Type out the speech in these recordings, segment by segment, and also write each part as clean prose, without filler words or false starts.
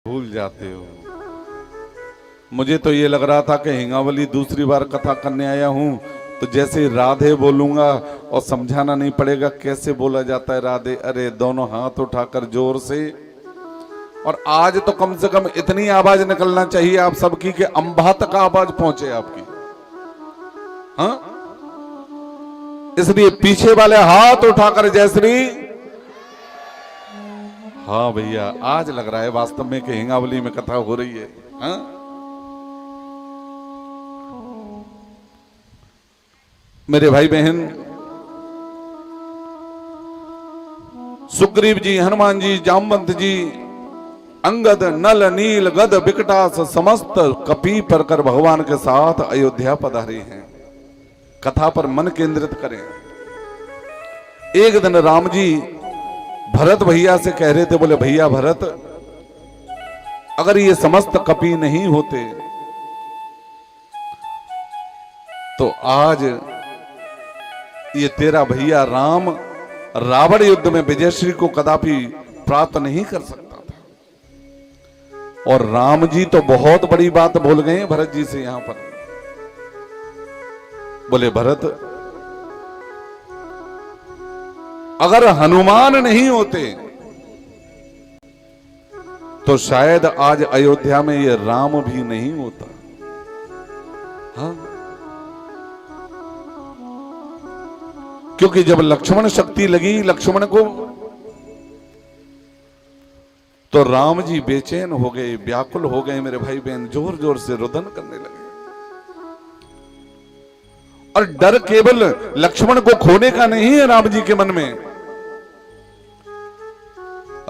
भूल जाते हो। मुझे तो ये लग रहा था कि हिंगावली दूसरी बार कथा करने आया हूं तो जैसे राधे बोलूंगा और समझाना नहीं पड़ेगा कैसे बोला जाता है राधे। अरे दोनों हाथ उठाकर जोर से, और आज तो कम से कम इतनी आवाज निकलना चाहिए आप सबकी कि अंबा तक आवाज पहुंचे आपकी। हाँ, इसलिए पीछे वाले हाथ उठाकर जयश्री। हाँ भैया, आज लग रहा है वास्तव में कि हिंगावली में कथा हो रही है। हाँ? मेरे भाई बहन, सुग्रीव जी, हनुमान जी, जामवंत जी, अंगद, नल, नील, गद, विकटास समस्त कपि पर कर भगवान के साथ अयोध्या पधारे हैं। कथा पर मन केंद्रित करें। एक दिन राम जी भरत भैया से कह रहे थे, बोले भैया भरत, अगर ये समस्त कपि नहीं होते तो आज ये तेरा भैया राम रावण युद्ध में विजयश्री को कदापि प्राप्त नहीं कर सकता था। और राम जी तो बहुत बड़ी बात बोल गए भरत जी से यहां पर। बोले भरत, अगर हनुमान नहीं होते तो शायद आज अयोध्या में ये राम भी नहीं होता। हाँ, क्योंकि जब लक्ष्मण शक्ति लगी लक्ष्मण को तो राम जी बेचैन हो गए, व्याकुल हो गए। मेरे भाई बहन जोर जोर से रुदन करने लगे। और डर केवल लक्ष्मण को खोने का नहीं है राम जी के मन में।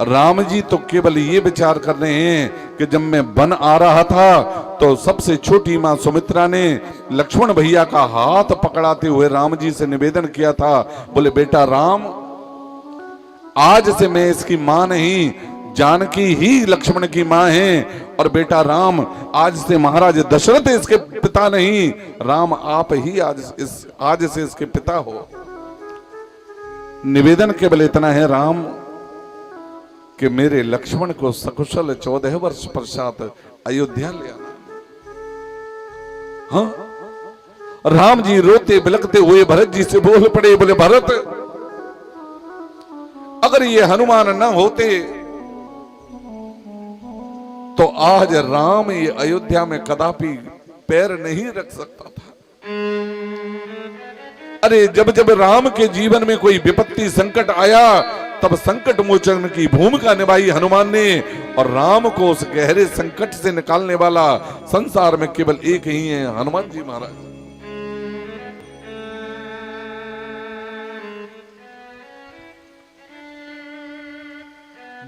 राम जी तो केवल ये विचार कर रहे हैं कि जब मैं वन आ रहा था तो सबसे छोटी मां सुमित्रा ने लक्ष्मण भैया का हाथ पकड़ाते हुए राम जी से निवेदन किया था, बोले बेटा राम, आज से मैं इसकी मां नहीं, जानकी ही लक्ष्मण की मां है। और बेटा राम, आज से महाराज दशरथ इसके पिता नहीं, राम आप ही आज से इसके पिता हो। निवेदन केवल इतना है राम कि मेरे लक्ष्मण को सकुशल 14 वर्ष पश्चात अयोध्या ले आना। हाँ? राम जी रोते बिलखते हुए भरत जी से बोल पड़े, बोले भरत, अगर ये हनुमान न होते तो आज राम ये अयोध्या में कदापि पैर नहीं रख सकता था। अरे जब जब राम के जीवन में कोई विपत्ति संकट आया तब संकट मोचन की भूमिका निभाई हनुमान ने। और राम को उस गहरे संकट से निकालने वाला संसार में केवल एक ही है, हनुमान जी महाराज।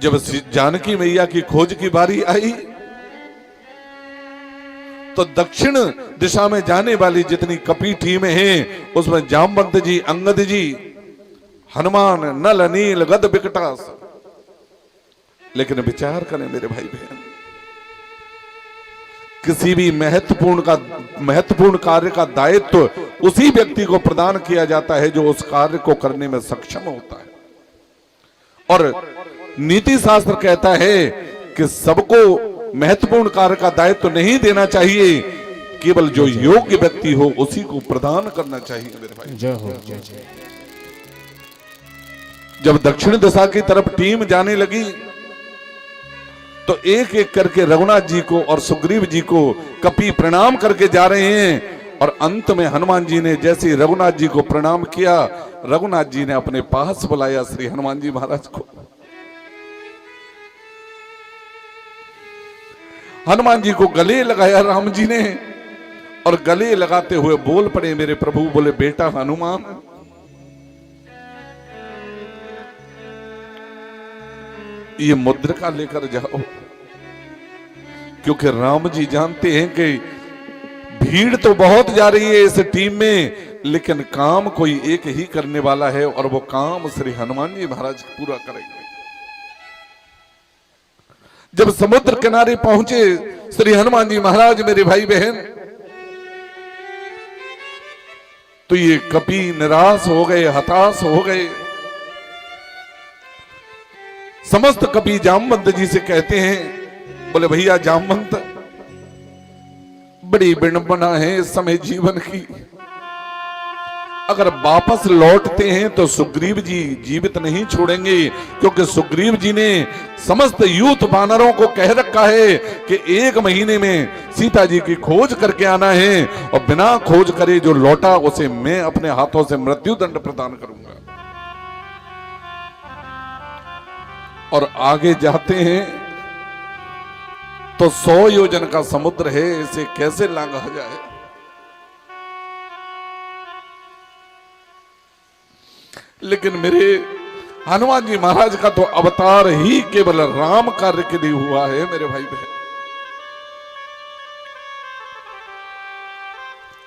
जब जानकी मैया की खोज की बारी आई तो दक्षिण दिशा में जाने वाली जितनी कपि टीमें हैं उसमें जामवंत जी, अंगद जी, हनुमान, नल, नील, गद, विकटास। लेकिन विचार करें मेरे भाई बहन, किसी भी महत्वपूर्ण कार्य का दायित्व उसी व्यक्ति को प्रदान किया जाता है जो उस कार्य को करने में सक्षम होता है। और नीति शास्त्र कहता है कि सबको महत्वपूर्ण कार्य का दायित्व नहीं देना चाहिए, केवल जो योग्य व्यक्ति हो उसी को प्रदान करना चाहिए मेरे भाई। जय हो, जय जय। जब दक्षिण दिशा की तरफ टीम जाने लगी तो एक एक करके रघुनाथ जी को और सुग्रीव जी को कपि प्रणाम करके जा रहे हैं। और अंत में हनुमान जी ने जैसे रघुनाथ जी को प्रणाम किया, रघुनाथ जी ने अपने पास बुलाया श्री हनुमान जी महाराज को। हनुमान जी को गले लगाया राम जी ने और गले लगाते हुए बोल पड़े मेरे प्रभु, बोले बेटा हनुमान, ये मुद्रिका लेकर जाओ। क्योंकि राम जी जानते हैं कि भीड़ तो बहुत जा रही है इस टीम में, लेकिन काम कोई एक ही करने वाला है और वो काम श्री हनुमान जी महाराज पूरा करेंगे। जब समुद्र किनारे पहुंचे श्री हनुमान जी महाराज मेरे भाई बहन, तो ये कपि निराश हो गए, हताश हो गए। समस्त कपि जामवंत जी से कहते हैं बोले भैया जामवंत, बड़ी विडंबना है इस समय जीवन की। अगर वापस लौटते हैं तो सुग्रीव जी जीवित नहीं छोड़ेंगे, क्योंकि सुग्रीव जी ने समस्त यूथ वानरों को कह रखा है कि 1 महीने में सीता जी की खोज करके आना है, और बिना खोज करे जो लौटा उसे मैं अपने हाथों से मृत्यु दंड प्रदान करूंगा। और आगे जाते हैं तो 100 योजन का समुद्र है, इसे कैसे लांघा जाए। लेकिन मेरे हनुमान जी महाराज का तो अवतार ही केवल राम कार्य के लिए हुआ है मेरे भाई बहन।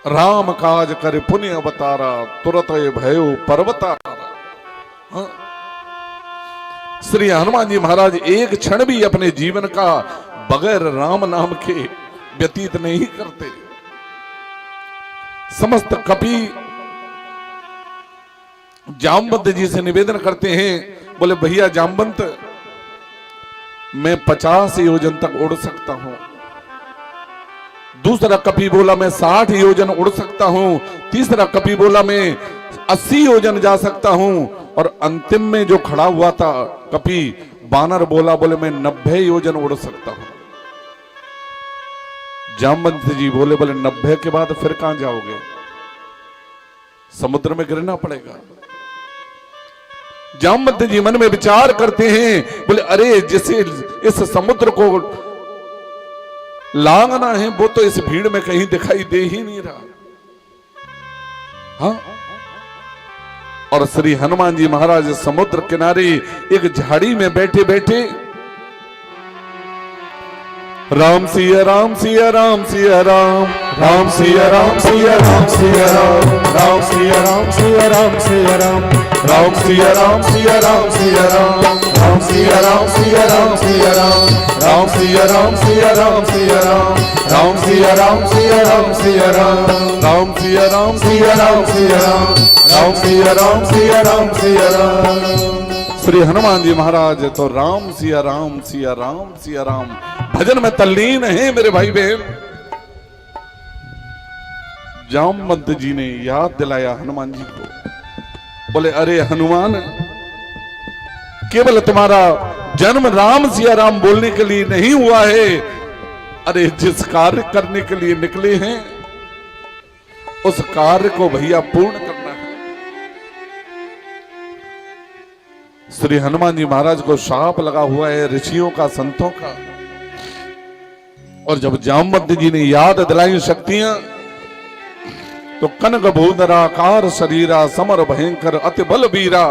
राम काज कर पुण्य अवतारा, तुरत भयो पर्वतारा। हाँ? श्री हनुमान जी महाराज एक क्षण भी अपने जीवन का बगैर राम नाम के व्यतीत नहीं करते। समस्त कपि जामवंत जी से निवेदन करते हैं, बोले भैया जामवंत, मैं 50 योजन तक उड़ सकता हूं। दूसरा कपि बोला मैं 60 योजन उड़ सकता हूं। तीसरा कपि बोला मैं 80 योजन जा सकता हूं। और अंतिम में जो खड़ा हुआ था कपि बानर बोला, बोले मैं 90 योजन उड़ सकता हूं। जामवंत जी बोले 90 के बाद फिर कहां जाओगे? समुद्र में गिरना पड़ेगा। जामवंत जी मन में विचार करते हैं, बोले अरे जिसे इस समुद्र को लांघना है वो तो इस भीड़ में कहीं दिखाई दे ही नहीं रहा। हाँ? और श्री हनुमान जी महाराज समुद्र किनारे एक झाड़ी में बैठे बैठे राम सिया राम सिया राम सिया राम, राम सिया राम सिया राम सिया राम, राम सिया राम सिया राम सिया राम, राम सिया राम सिया राम सिया राम, राम सिया राम सिया राम सिया राम, राम सिया राम सिया राम सिया राम, राम सिया राम सिया राम सिया राम, राम सिया राम सिया राम सिया राम, राम सिया राम सिया राम सिया राम। श्री हनुमान जी महाराज तो राम सिया राम सिया राम सिया राम भजन में तल्लीन है मेरे भाई बहन। जामवंत जी ने याद दिलाया हनुमान जी को, बोले अरे हनुमान, केवल तुम्हारा जन्म राम सिया राम बोलने के लिए नहीं हुआ है, अरे जिस कार्य करने के लिए निकले हैं उस कार्य को भैया पूर्ण करना है। श्री हनुमान जी महाराज को शाप लगा हुआ है ऋषियों का, संतों का। और जब जामवंत जी ने याद दिलाई शक्तियां, तो कनक भूधराकार शरीरा, समर भयंकर अति बल वीरा,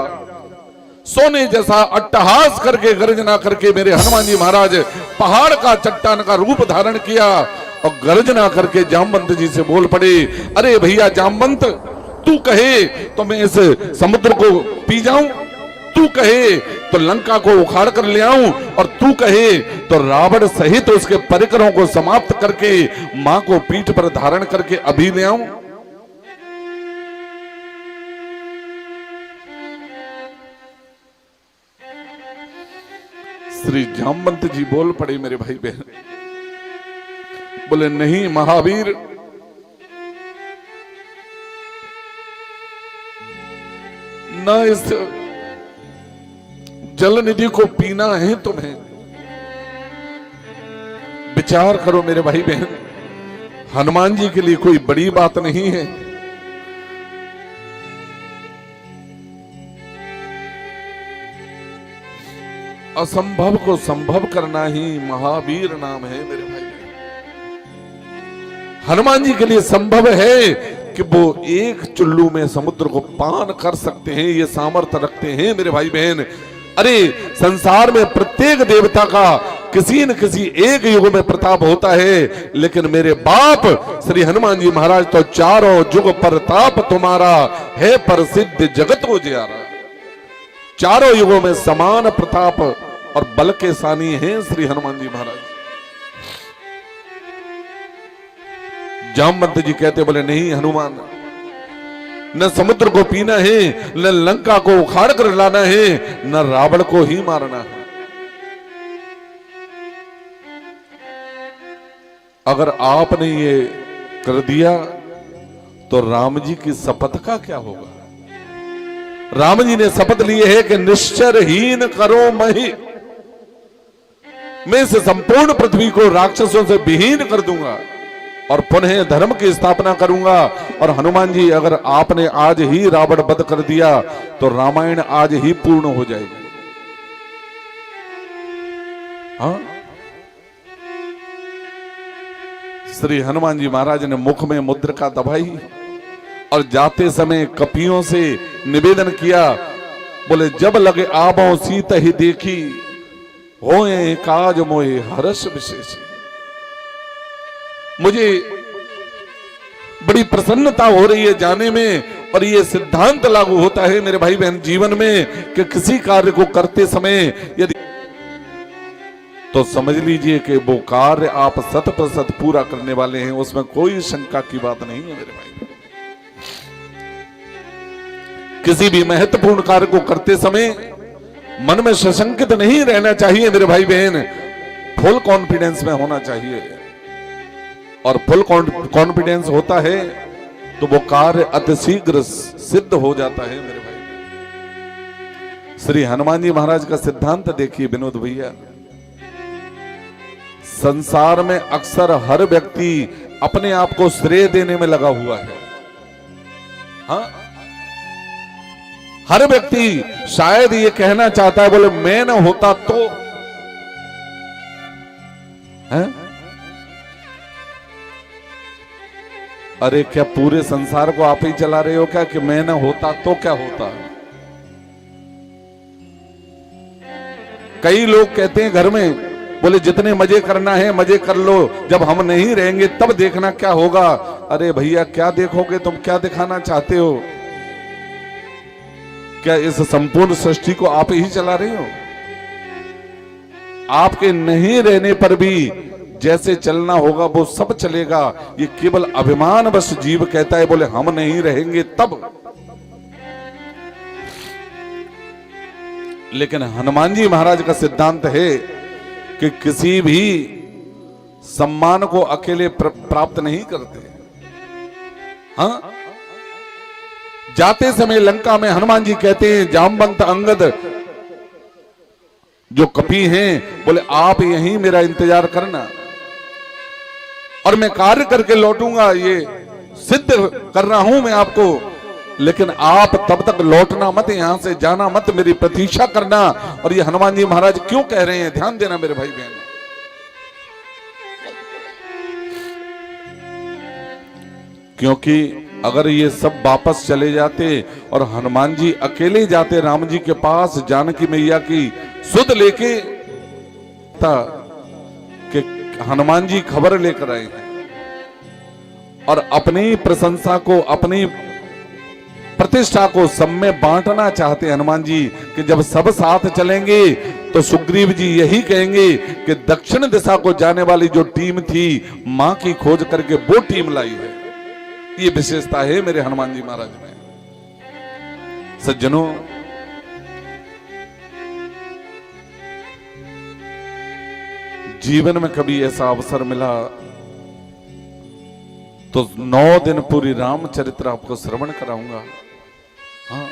सोने जैसा अट्टहास करके गर्जना करके मेरे हनुमान जी महाराज पहाड़ का चट्टान का रूप धारण किया और गर्जना करके जामवंत जी से बोल पड़े, अरे भैया जामवंत, तू कहे तो मैं इस समुद्र को पी जाऊं, तू कहे तो लंका को उखाड़ कर ले आऊं, और तू कहे तो रावण सहित उसके परिकरों को समाप्त करके मां को पीठ पर धारण करके अभी ले आऊं। श्री जामवंत जी बोल पड़े मेरे भाई बहन, बोले नहीं महावीर, न इस जल निधि को पीना है तुम्हें। विचार करो मेरे भाई बहन, हनुमान जी के लिए कोई बड़ी बात नहीं है। असंभव को संभव करना ही महावीर नाम है मेरे भाई बहन। हनुमान जी के लिए संभव है कि वो एक चुल्लू में समुद्र को पान कर सकते हैं, ये सामर्थ्य रखते हैं मेरे भाई बहन। अरे संसार में प्रत्येक देवता का किसी न किसी एक युग में प्रताप होता है, लेकिन मेरे बाप श्री हनुमान जी महाराज तो चारों युग प्रताप तुम्हारा है, प्रसिद्ध जगत को जियारा। चारों युगों में समान प्रताप और बल के सानी हैं श्री हनुमान जी महाराज। जामवंत जी कहते, बोले नहीं हनुमान, न समुद्र को पीना है, न लंका को उखाड़ कर लाना है, न रावण को ही मारना है। अगर आपने ये कर दिया तो राम जी की शपथ का क्या होगा। राम जी ने शपथ ली है कि निश्चरहीन करो मही, मैं इस संपूर्ण पृथ्वी को राक्षसों से विहीन कर दूंगा और पुनः धर्म की स्थापना करूंगा। और हनुमान जी, अगर आपने आज ही रावण वध कर दिया तो रामायण आज ही पूर्ण हो जाएगी। हाँ, श्री हनुमान जी महाराज ने मुख में मुद्रिका दबाई और जाते समय कपियों से निवेदन किया, बोले जब लगे आबों सीत ही देखी, होए काज मोहे हर्ष विशेषी। मुझे बड़ी प्रसन्नता हो रही है जाने में, और ये सिद्धांत लागू होता है मेरे भाई बहन जीवन में कि किसी कार्य को करते समय यदि तो समझ लीजिए कि वो कार्य आप 100% पूरा करने वाले हैं, उसमें कोई शंका की बात नहीं है मेरे भाई। किसी भी महत्वपूर्ण कार्य को करते समय मन में सशंकित नहीं रहना चाहिए मेरे भाई बहन, फुल कॉन्फिडेंस में होना चाहिए। और फुल कॉन्फिडेंस होता है तो वो कार्य अतिशीघ्र सिद्ध हो जाता है मेरे भाई। श्री हनुमान जी महाराज का सिद्धांत देखिए विनोद भैया। संसार में अक्सर हर व्यक्ति अपने आप को श्रेय देने में लगा हुआ है। हाँ, हर व्यक्ति शायद ये कहना चाहता है, बोले मैं न होता तो है? अरे क्या पूरे संसार को आप ही चला रहे हो क्या कि मैं न होता तो क्या होता। कई लोग कहते हैं घर में, बोले जितने मजे करना है मजे कर लो, जब हम नहीं रहेंगे तब देखना क्या होगा। अरे भैया क्या देखोगे तुम, क्या दिखाना चाहते हो? क्या इस संपूर्ण सृष्टि को आप ही चला रहे हो? आपके नहीं रहने पर भी जैसे चलना होगा वो सब चलेगा। ये केवल अभिमान बस जीव कहता है, बोले हम नहीं रहेंगे तब। लेकिन हनुमान जी महाराज का सिद्धांत है कि किसी भी सम्मान को अकेले प्राप्त नहीं करते। हाँ, जाते समय लंका में हनुमान जी कहते हैं, जामवंत अंगद जो कपि हैं, बोले आप यहीं मेरा इंतजार करना और मैं कार्य करके लौटूंगा, ये सिद्ध कर रहा हूं मैं आपको, लेकिन आप तब तक लौटना मत, यहां से जाना मत, मेरी प्रतीक्षा करना। और ये हनुमान जी महाराज क्यों कह रहे हैं, ध्यान देना मेरे भाई बहन। क्योंकि अगर ये सब वापस चले जाते और हनुमान जी अकेले जाते राम जी के पास, जानकी मैया की सुध लेके, कि हनुमान जी खबर लेकर आए हैं और अपनी प्रशंसा को, अपनी प्रतिष्ठा को सब में बांटना चाहते हैं हनुमान जी, कि जब सब साथ चलेंगे तो सुग्रीव जी यही कहेंगे कि दक्षिण दिशा को जाने वाली जो टीम थी, मां की खोज करके वो टीम लाई है। ये विशेषता है मेरे हनुमान जी महाराज में। सज्जनों, जीवन में कभी ऐसा अवसर मिला तो 9 दिन पूरी रामचरित्र आपको श्रवण कराऊंगा। हाँ,